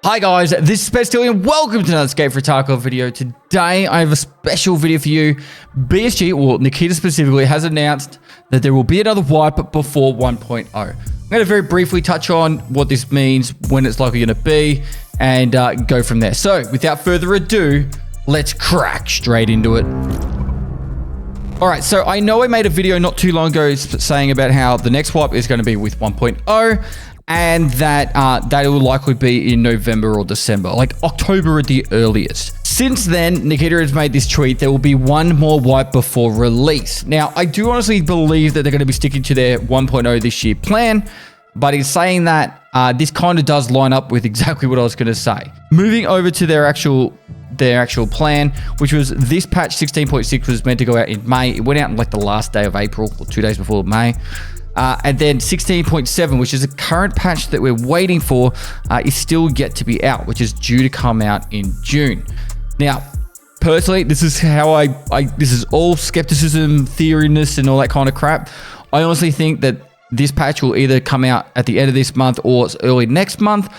Hi guys, this is Pestily and welcome to another Escape for Tarkov video. Today I have a special video for you. BSG, or Nikita specifically, has announced that there will be another wipe before 1.0. I'm going to very briefly touch on what this means, when it's likely going to be, and go from there. So without further ado, let's crack straight into it. Alright, so I know I made a video not too long ago saying about how the next wipe is going to be with 1.0. And that that will likely be in November or December, like October at the earliest. Since then, Nikita has made this tweet, there will be one more wipe before release. Now, I do honestly believe that they're going to be sticking to their 1.0 this year plan, but in saying that, this kind of does line up with exactly what I was going to say. Moving over to their actual plan, which was this patch 16.6 was meant to go out in May. It went out on like the last day of April, or 2 days before May. And then 16.7, which is a current patch that we're waiting for, is still yet to be out, which is due to come out in June. Now, personally, this is how this is all skepticism, theoriness, and all that kind of crap. I honestly think that this patch will either come out at the end of this month or it's early next month,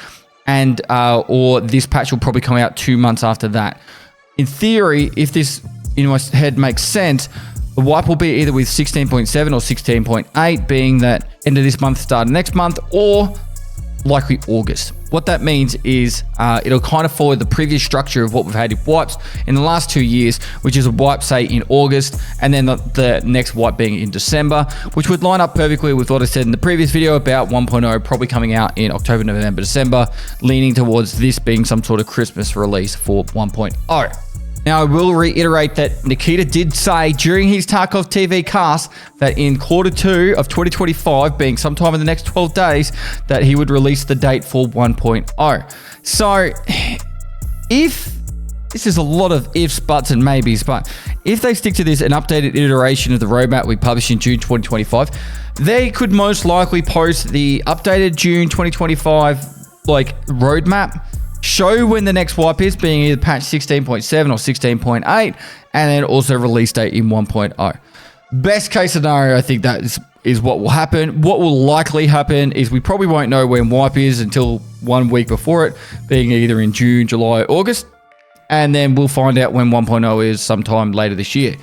and or this patch will probably come out 2 months after that. In theory, if this in my head makes sense, the wipe will be either with 16.7 or 16.8, being that end of this month, start of next month, or likely August. What that means is it'll kind of follow the previous structure of what we've had in wipes in the last 2 years, which is a wipe, say, in August, and then the next wipe being in December, which would line up perfectly with what I said in the previous video about 1.0 probably coming out in October, November, December, leaning towards this being some sort of Christmas release for 1.0. Now, I will reiterate that Nikita did say during his Tarkov TV cast that in Q2 of 2025, being sometime in the next 12 days, that he would release the date for 1.0. So, if, this is a lot of ifs, buts, and maybes, but if they stick to this, an updated iteration of the roadmap we published in June 2025, they could most likely post the updated June 2025 roadmap, show when the next wipe is, being either patch 16.7 or 16.8, and then also release date in 1.0. Best case scenario, I think that is what will happen. What will likely happen is we probably won't know when wipe is until 1 week before it, being either in June, July, August, and then we'll find out when 1.0 is sometime later this year.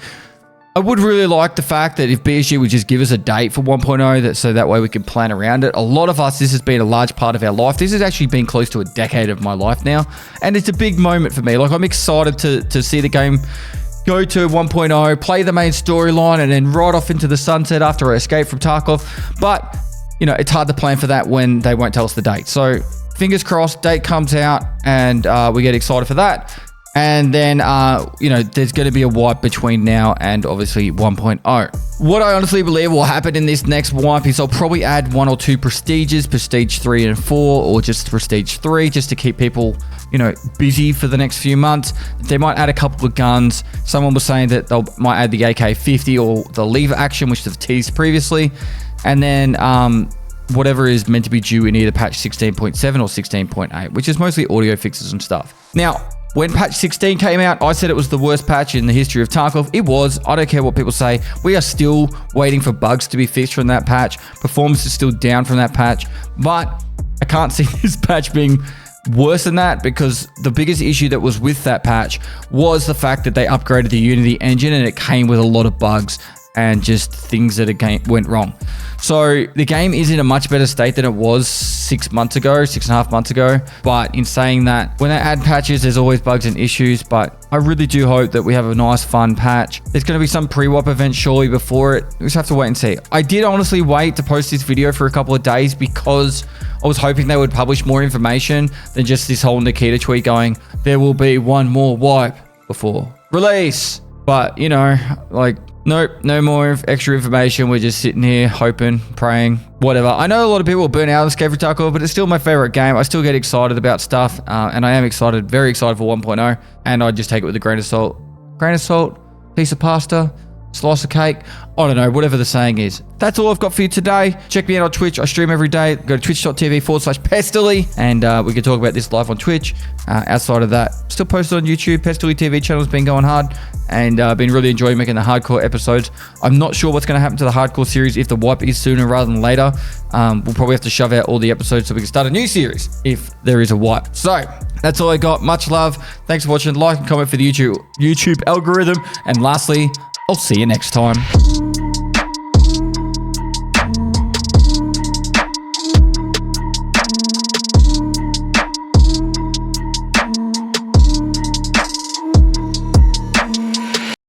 I would really like the fact that if BSG would just give us a date for 1.0, so that way we can plan around it. A lot of us, this has been a large part of our life. This has actually been close to a decade of my life now, and it's a big moment for me. Like, I'm excited to see the game go to 1.0, play the main storyline, and then ride off into the sunset after I escape from Tarkov. But, you know, it's hard to plan for that when they won't tell us the date. So, fingers crossed, date comes out, and we get excited for that. And then, you know, there's going to be a wipe between now and obviously 1.0. What I honestly believe will happen in this next wipe is I'll probably add 1 or 2 prestiges, Prestige 3 and 4, or just Prestige 3, just to keep people, you know, busy for the next few months. They might add a couple of guns. Someone was saying that they might add the AK-50 or the lever action, which they've teased previously. And then, whatever is meant to be due in either patch 16.7 or 16.8, which is mostly audio fixes and stuff. Now, when patch 16 came out, I said it was the worst patch in the history of Tarkov. It was. I don't care what people say. We are still waiting for bugs to be fixed from that patch. Performance is still down from that patch. But I can't see this patch being worse than that, because the biggest issue that was with that patch was the fact that they upgraded the Unity engine and it came with a lot of bugs and just things that went wrong. So the game is in a much better state than it was 6 months ago, 6.5 months ago. But in saying that, when they add patches, there's always bugs and issues. But I really do hope that we have a nice, fun patch. There's going to be some pre-wipe event surely before it. We just have to wait and see. I did honestly wait to post this video for a couple of days because I was hoping they would publish more information than just this whole Nikita tweet going, there will be one more wipe before release. But, you know, like, nope, no more extra information. We're just sitting here hoping, praying, whatever. I know a lot of people will burn out on Escape from Tarkov, but it's still my favorite game. I still get excited about stuff, and I am excited, very excited for 1.0, and I just take it with a grain of salt. Grain of salt, piece of pasta, slice of cake. I don't know, whatever the saying is. That's all I've got for you today. Check me out on Twitch. I stream every day. Go to twitch.tv/Pestily, and we can talk about this live on Twitch. Outside of that, still posted on YouTube. Pestily TV channel's been going hard, and been really enjoying making the hardcore episodes. I'm not sure what's going to happen to the hardcore series if the wipe is sooner rather than later. We'll probably have to shove out all the episodes so we can start a new series if there is a wipe. So that's all I got. Much love. Thanks for watching. Like and comment for the YouTube algorithm. And lastly, I'll see you next time.